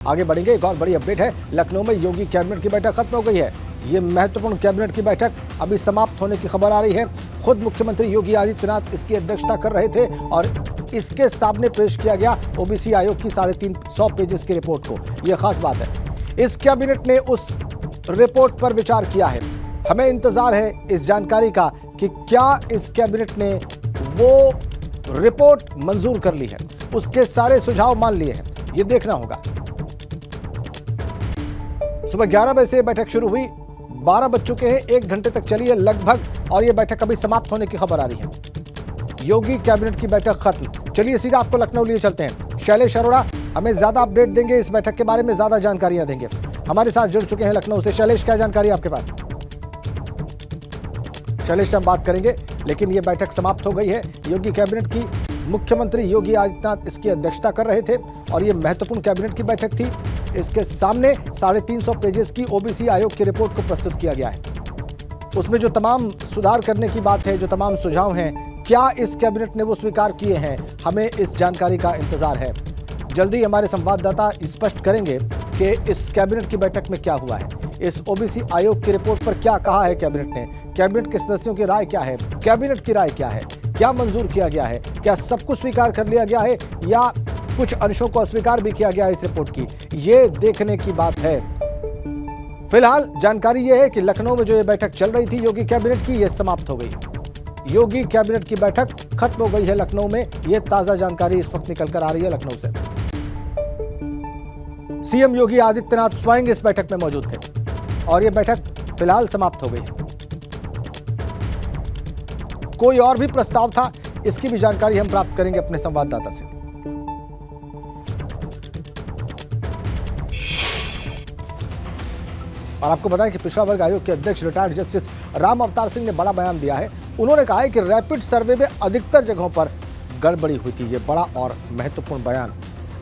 आगे बढ़ेंगे। एक और बड़ी अपडेट है, लखनऊ में योगी कैबिनेट की बैठक खत्म हो गई है। ये महत्वपूर्ण कैबिनेट की बैठक अभी समाप्त होने की खबर आ रही है। खुद मुख्यमंत्री योगी आदित्यनाथ इसकी अध्यक्षता कर रहे थे और इसके सामने पेश किया गया ओबीसी आयोग की 350 पेजेस की रिपोर्ट को। यह खास बात है, इस कैबिनेट ने उस रिपोर्ट पर विचार किया है। हमें इंतजार है इस जानकारी का कि क्या इस कैबिनेट ने वो रिपोर्ट मंजूर कर ली है, उसके सारे सुझाव मान लिए हैं, ये देखना होगा। सुबह 11 बजे से बैठक शुरू हुई, 12 बज चुके हैं, 1 घंटे तक चली है लगभग, और यह बैठक अभी समाप्त होने की खबर आ रही है। योगी कैबिनेट की बैठक खत्म। चलिए सीधा आपको लखनऊ लिए चलते हैं। शैलेश अरोड़ा हमें ज्यादा अपडेट देंगे, इस बैठक के बारे में ज्यादा जानकारियां देंगे। हमारे साथ जुड़ चुके हैं लखनऊ से। शैलेश, क्या जानकारी आपके पास? शैलेश से हम बात करेंगे, लेकिन यह बैठक समाप्त हो गई है। योगी कैबिनेट की मुख्यमंत्री योगी आदित्यनाथ इसकी अध्यक्षता कर रहे थे और यह महत्वपूर्ण कैबिनेट की बैठक थी। इसके सामने 350 पेजेस की ओबीसी आयोग की रिपोर्ट को प्रस्तुत किया गया है। उसमें जो तमाम सुधार करने की बात है, जो तमाम सुझाव हैं, क्या इस कैबिनेट ने वो स्वीकार किए हैं, हमें इस जानकारी का इंतजार है। जल्दी हमारे संवाददाता स्पष्ट करेंगे कि इस कैबिनेट की बैठक में क्या हुआ है, इस ओबीसी आयोग की रिपोर्ट पर क्या कहा है कैबिनेट ने, कैबिनेट के सदस्यों की राय क्या है, कैबिनेट की राय क्या है, क्या मंजूर किया गया है, क्या सब कुछ स्वीकार कर लिया गया है या कुछ अंशों को अस्वीकार भी किया गया है इस रिपोर्ट की, ये देखने की बात है। फिलहाल जानकारी यह है कि लखनऊ में जो ये बैठक चल रही थी योगी कैबिनेट की, ये समाप्त हो गई। योगी कैबिनेट की बैठक खत्म हो गई है लखनऊ में, ये ताजा जानकारी इस वक्त निकल कर आ रही है लखनऊ से। सीएम योगी आदित्यनाथ स्वयं इस बैठक में मौजूद थे और यह बैठक फिलहाल समाप्त हो गई। कोई और भी प्रस्ताव था, इसकी भी जानकारी हम प्राप्त करेंगे अपने संवाददाता से। और आपको बताएं कि पिछड़ा वर्ग आयोग के अध्यक्ष रिटायर्ड जस्टिस राम अवतार सिंह ने बड़ा बयान दिया है। उन्होंने कहा है कि रैपिड सर्वे में अधिकतर जगहों पर गड़बड़ी हुई थी। ये बड़ा और महत्वपूर्ण बयान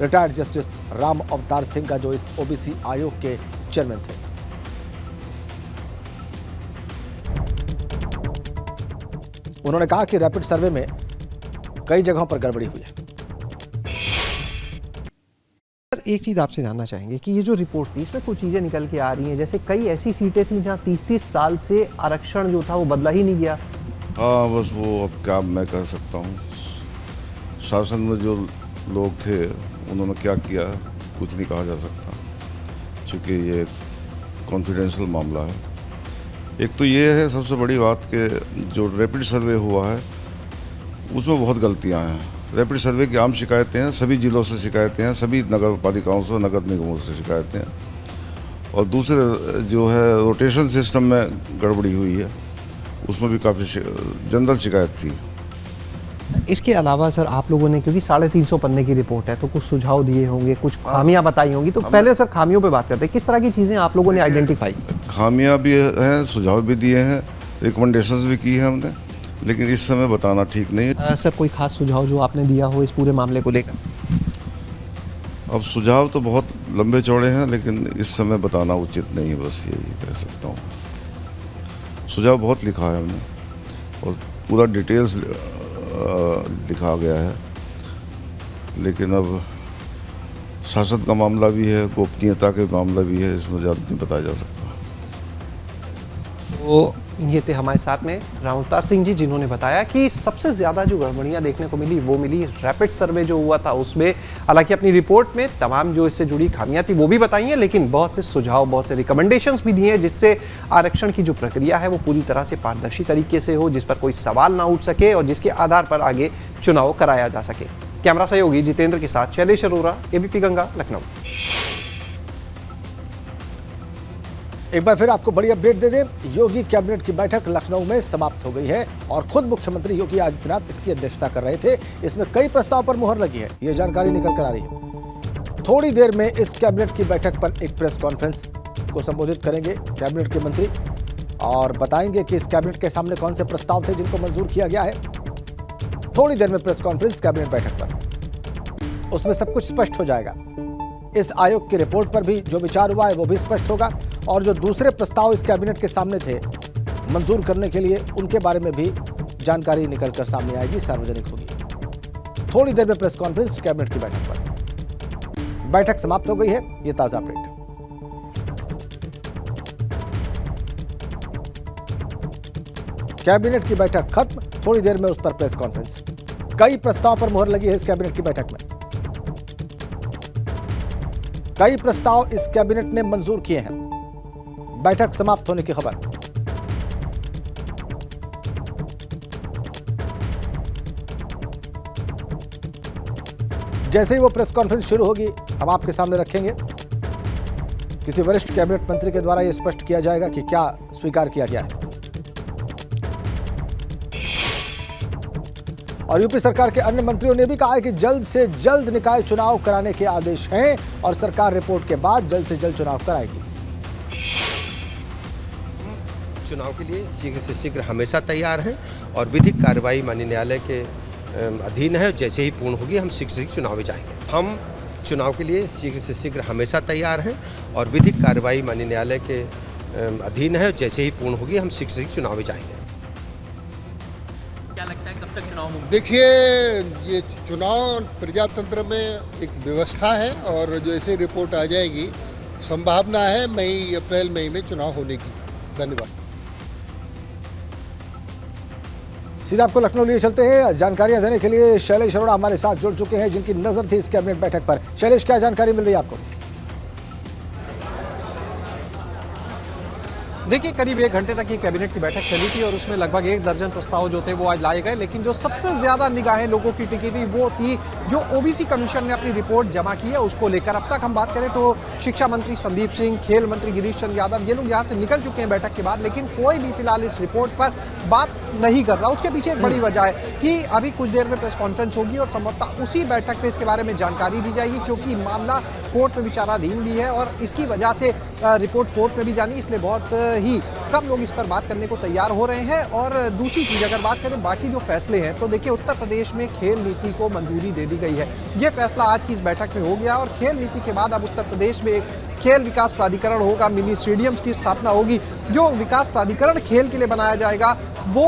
रिटायर्ड जस्टिस राम अवतार सिंह का, जो इस ओबीसी आयोग के चेयरमैन थे। उन्होंने कहा कि रैपिड सर्वे में कई जगहों पर गड़बड़ी हुई है। एक चीज़ आपसे जानना चाहेंगे कि ये जो रिपोर्ट थी, इसमें कुछ चीज़ें निकल के आ रही हैं, जैसे कई ऐसी सीटें थी जहाँ 30-30 साल से आरक्षण जो था वो बदला ही नहीं गया। हाँ, बस वो अब क्या मैं कह सकता हूँ, शासन में जो लोग थे उन्होंने क्या किया कुछ नहीं कहा जा सकता, क्योंकि ये कॉन्फिडेंशियल मामला है। एक तो ये है सबसे बड़ी बात कि जो रैपिड सर्वे हुआ है उसमें बहुत गलतियाँ हैं। रैपिड सर्वे की आम शिकायतें हैं, सभी जिलों से शिकायतें हैं, सभी नगर पालिकाओं से, नगर निगमों से शिकायतें हैं। और दूसरे जो है रोटेशन सिस्टम में गड़बड़ी हुई है, उसमें भी काफ़ी जनरल शिकायत थी। इसके अलावा सर आप लोगों ने, क्योंकि 350 पन्ने की रिपोर्ट है, तो कुछ सुझाव दिए होंगे, कुछ खामियां बताई होंगी, तो पहले सर खामियों पे बात करते हैं। किस तरह की चीज़ें आप लोगों ने आइडेंटिफाई? खामियां भी हैं, सुझाव भी दिए हैं, रिकमेंडेशंस भी की हैं हमने, लेकिन इस समय बताना ठीक नहीं है। सर कोई खास सुझाव जो आपने दिया हो इस पूरे मामले को लेकर? अब सुझाव तो बहुत लंबे चौड़े हैं, लेकिन इस समय बताना उचित नहीं है, बस यही कह सकता हूँ। सुझाव बहुत लिखा है हमने और पूरा डिटेल्स लिखा गया है, लेकिन अब शासन का मामला भी है, गोपनीयता के मामला भी है, इसमें ज़्यादा नहीं बताया जा सकता। तो ये थे हमारे साथ में राम अवतार सिंह जी, जिन्होंने बताया कि सबसे ज़्यादा जो गड़बड़ियाँ देखने को मिली वो मिली रैपिड सर्वे जो हुआ था उसमें। हालांकि अपनी रिपोर्ट में तमाम जो इससे जुड़ी खामियां थी वो भी बताई हैं, लेकिन बहुत से सुझाव, बहुत से रिकमेंडेशंस भी दिए हैं, जिससे आरक्षण की जो प्रक्रिया है वो पूरी तरह से पारदर्शी तरीके से हो, जिस पर कोई सवाल ना उठ सके और जिसके आधार पर आगे चुनाव कराया जा सके। कैमरा सहयोगी जितेंद्र के साथ शैलेश अरोड़ा, एबीपी गंगा, लखनऊ। एक बार फिर आपको बड़ी अपडेट दे दें, योगी कैबिनेट की बैठक लखनऊ में समाप्त हो गई है और खुद मुख्यमंत्री योगी आदित्यनाथ इसकी अध्यक्षता कर रहे थे। इसमें कई प्रस्ताव पर मुहर लगी है, यह जानकारी निकल कर आ रही है। थोड़ी देर में इस कैबिनेट की बैठक पर एक प्रेस कॉन्फ्रेंस को संबोधित करेंगे कैबिनेट के मंत्री और बताएंगे कि इस कैबिनेट के सामने कौन से प्रस्ताव थे जिनको मंजूर किया गया है। थोड़ी देर में प्रेस कॉन्फ्रेंस कैबिनेट बैठक पर, उसमें सब कुछ स्पष्ट हो जाएगा। इस आयोग की रिपोर्ट पर भी जो विचार हुआ है वो भी स्पष्ट होगा और जो दूसरे प्रस्ताव इस कैबिनेट के सामने थे मंजूर करने के लिए, उनके बारे में भी जानकारी निकलकर सामने आएगी, सार्वजनिक होगी। थोड़ी देर में प्रेस कॉन्फ्रेंस कैबिनेट की बैठक पर। बैठक समाप्त हो गई है। ये ताजा अपडेट। कैबिनेट की बैठक खत्म, थोड़ी देर में उस पर प्रेस कॉन्फ्रेंस। कई प्रस्ताव पर मुहर लगी है इस कैबिनेट की बैठक में। कई प्रस्ताव इस कैबिनेट ने मंजूर किए हैं। बैठक समाप्त होने की खबर। जैसे ही वो प्रेस कॉन्फ्रेंस शुरू होगी हम आपके सामने रखेंगे। किसी वरिष्ठ कैबिनेट मंत्री के द्वारा यह स्पष्ट किया जाएगा कि क्या स्वीकार किया गया है। और यूपी सरकार के अन्य मंत्रियों ने भी कहा है कि जल्द से जल्द निकाय चुनाव कराने के आदेश हैं और सरकार रिपोर्ट के बाद जल्द से जल्द चुनाव कराएगी। चुनाव के लिए शीघ्र से शीघ्र हमेशा तैयार हैं और विधिक कार्रवाई माननीय न्यायालय के अधीन है। जैसे ही पूर्ण होगी हम शीघ्र से चुनाव में जाएंगे। हम चुनाव के लिए शीघ्र से शीघ्र हमेशा तैयार हैं और विधिक कार्रवाई माननीय न्यायालय के अधीन है। जैसे ही पूर्ण होगी हम शीघ्र से चुनाव में जाएंगे। क्या लगता है कब तक चुनाव होंगे? देखिए, ये चुनाव प्रजातंत्र में एक व्यवस्था है और जैसे रिपोर्ट आ जाएगी संभावना है अप्रैल मई में चुनाव होने की। धन्यवाद। सीधा आपको लखनऊ लिए चलते हैं। जानकारियां देने के लिए शैलेश अरोड़ा हमारे साथ जुड़ चुके हैं, जिनकी नजर थी इस कैबिनेट बैठक पर। शैलेश, क्या जानकारी मिल रही है आपको? देखिए, करीब 1 घंटे तक ये कैबिनेट की बैठक चली थी और उसमें लगभग 1 दर्जन प्रस्ताव जो थे वो आज लाए गए। लेकिन जो सबसे ज्यादा निगाहें लोगों की टिकी थी वो थी जो ओबीसी कमीशन ने अपनी रिपोर्ट जमा की है उसको लेकर। अब तक हम बात करें तो शिक्षा मंत्री संदीप सिंह, खेल मंत्री गिरीश चंद्र यादव, ये लोग यहाँ से निकल चुके हैं बैठक के बाद, लेकिन कोई भी फिलहाल इस रिपोर्ट पर बात नहीं कर रहा। उसके पीछे एक बड़ी वजह है कि अभी कुछ देर में प्रेस कॉन्फ्रेंस होगी और संभवतः उसी बैठक में इसके बारे में जानकारी दी जाएगी, क्योंकि मामला कोर्ट में विचाराधीन भी है और इसकी वजह से रिपोर्ट कोर्ट में भी जानी, इसलिए बहुत ही कम लोग इस पर बात करने को तैयार हो रहे हैं। और दूसरी चीज, अगर बात करें बाकी जो फैसले हैं, तो देखिए उत्तर प्रदेश में खेल नीति को मंजूरी दे दी गई है। यह फैसला आज की इस बैठक में हो गया और खेल नीति के बाद अब उत्तर प्रदेश में एक खेल विकास प्राधिकरण होगा, मिनी स्टेडियम्स की स्थापना होगी। जो विकास प्राधिकरण खेल के लिए बनाया जाएगा वो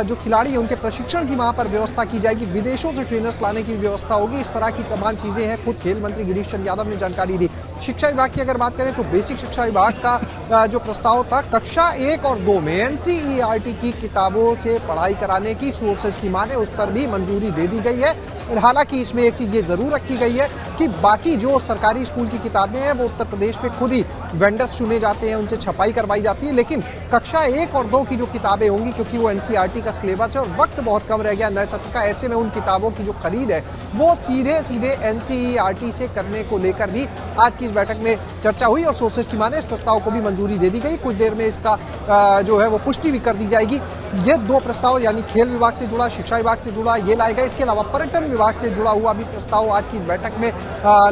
जो खिलाड़ी हैं उनके प्रशिक्षण की वहाँ पर व्यवस्था की जाएगी, विदेशों से ट्रेनर्स लाने की व्यवस्था होगी। इस तरह की तमाम चीज़ें हैं। खुद खेल मंत्री गिरीश चंद्र यादव ने जानकारी दी। शिक्षा विभाग की अगर बात करें तो बेसिक शिक्षा विभाग का जो प्रस्ताव था, कक्षा 1 और 2 में एनसीईआरटी की किताबों से पढ़ाई कराने की सोर्सेज की माने, उस पर भी मंजूरी दे दी गई है। हालांकि इसमें एक चीज़ ये ज़रूर रखी गई है कि बाकी जो सरकारी स्कूल की किताबें हैं वो उत्तर प्रदेश में खुद ही वेंडर्स चुने जाते हैं, उनसे छपाई करवाई जाती है। लेकिन कक्षा 1 और 2 की जो किताबें होंगी, क्योंकि वो एनसीईआरटी का सिलेबस है और वक्त बहुत कम रह गया नए सत्र का, ऐसे में उन किताबों की जो खरीद है वो सीधे एनसीईआरटी से करने को लेकर भी आज की इस बैठक में चर्चा हुई और सोर्सेज की माने इस प्रस्ताव को भी मंजूरी दे दी गई। कुछ देर में इसका जो है वो पुष्टि भी कर दी जाएगी। ये 2 प्रस्ताव यानी खेल विभाग से जुड़ा, शिक्षा विभाग से जुड़ा, ये लाए गए। इसके अलावा पर्यटन विभाग से जुड़ा हुआ भी प्रस्ताव आज की बैठक में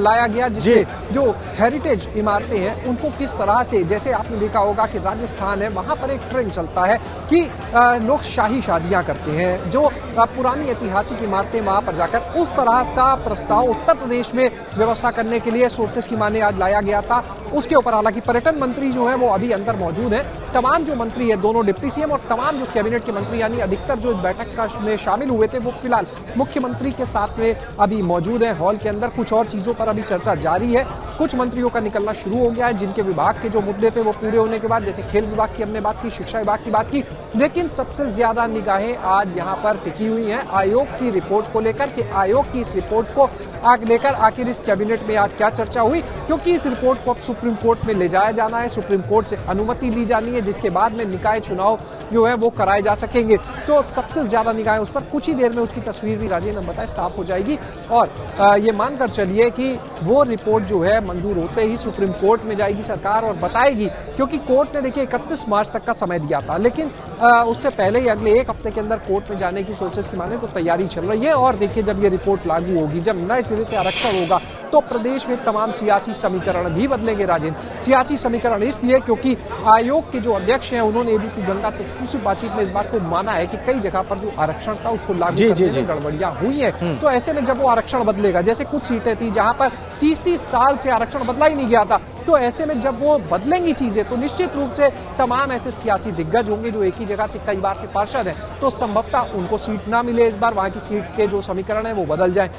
लाया गया, जिसमें जो हेरिटेज इमारतें हैं उनको किस तरह से, जैसे आपने देखा होगा कि राजस्थान है, वहां पर एक ट्रेंड चलता है कि लोग शाही शादियां करते हैं, जो पुरानी ऐतिहासिक इमारतें वहां पर जाकर, उस तरह का प्रस्ताव उत्तर प्रदेश में व्यवस्था करने के लिए सोर्सेज की माने आज लाया गया था। उसके ऊपर हालांकि पर्यटन मंत्री जो है वो अभी अंदर मौजूद है। तमाम जो मंत्री है, दोनों डिप्टी सीएम और तमाम जो कैबिनेट के मंत्री यानी अधिकतर जो इस बैठक में शामिल हुए थे वो फिलहाल मुख्यमंत्री के साथ में अभी मौजूद है हॉल के अंदर। कुछ और चीजों पर अभी चर्चा जारी है। कुछ मंत्रियों का निकलना शुरू हो गया है, जिनके विभाग के जो मुद्दे थे वो पूरे होने के बाद, जैसे खेल विभाग की हमने बात की, शिक्षा विभाग की बात की। लेकिन सबसे ज्यादा निगाहें आज यहाँ पर टिकी हुई हैं आयोग की रिपोर्ट को लेकर कि आयोग की इस रिपोर्ट को लेकर आखिर इस कैबिनेट में आज क्या चर्चा हुई, क्योंकि इस रिपोर्ट को अब सुप्रीम कोर्ट में ले जाया जाना है, सुप्रीम कोर्ट से अनुमति ली जानी है, जिसके बाद में निकाय चुनाव जो है वो कराए जा सकेंगे। तो सबसे ज्यादा निगाहें उस पर, कुछ ही देर में उसकी तस्वीर भी राजेंद्र ने बताया साफ हो जाएगी और ये मानकर चलिए कि वो रिपोर्ट जो है मंजूर होते ही सुप्रीम कोर्ट में जाएगी सरकार और बताएगी, क्योंकि कोर्ट ने देखिए 31 मार्च तक का समय दिया था, लेकिन उससे पहले ही अगले 1 हफ्ते के अंदर कोर्ट में जाने की सोर्सेज की माने तो तैयारी चल रही है। और देखिए जब ये रिपोर्ट लागू होगी, जब नए सिरे से आरक्षण होगा, तो प्रदेश में तमाम सियासी समीकरण भी बदलेंगे। राजेंद्र, सियासी समीकरण इसलिए क्योंकि आयोग के जो अध्यक्ष हैं उन्होंने एबीपी गंगा से एक्सक्लूसिव बातचीत में इस बात को माना है कि कई जगह पर जो आरक्षण था उसको लागू करने में गड़बड़ियां हुई है। तो ऐसे में जब वो आरक्षण बदलेगा, जैसे कुछ सीटें थी जहां पर 30-30 साल से आरक्षण बदला ही नहीं गया था, तो ऐसे में जब वो बदलेंगी चीजें तो निश्चित रूप से तमाम ऐसे सियासी दिग्गज होंगे जो एक ही जगह से कई बार से पार्षद हैं, तो संभवतः उनको सीट ना मिले इस बार, वहां की सीट के जो समीकरण है वो बदल जाए।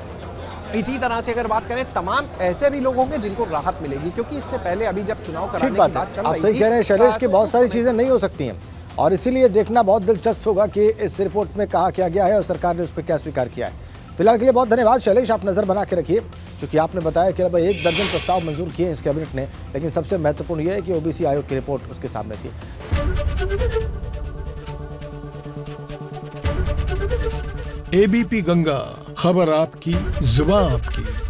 इसी तरह से अगर बात करें तमाम ऐसे भी लोग होंगे जिनको राहत मिलेगी, क्योंकि इससे पहले अभी जब चुनाव ठीक कराने की बात बात है, चल आप रही सही थी, कह रहे हैं शैलेश की तो बहुत सारी उस चीजें नहीं हो सकती हैं और इसीलिए देखना बहुत दिलचस्प होगा कि इस रिपोर्ट में कहा क्या गया है और सरकार ने उस पर क्या स्वीकार किया है। फिलहाल के लिए बहुत धन्यवाद शैलेश, आप नजर बना के रखिए, क्योंकि आपने बताया कि लगभग 1 दर्जन प्रस्ताव मंजूर किए इस कैबिनेट ने, लेकिन सबसे महत्वपूर्ण यह है कि ओबीसी आयोग की रिपोर्ट उसके सामने थी। एबीपी गंगा, खबर आपकी, जुबान आपकी।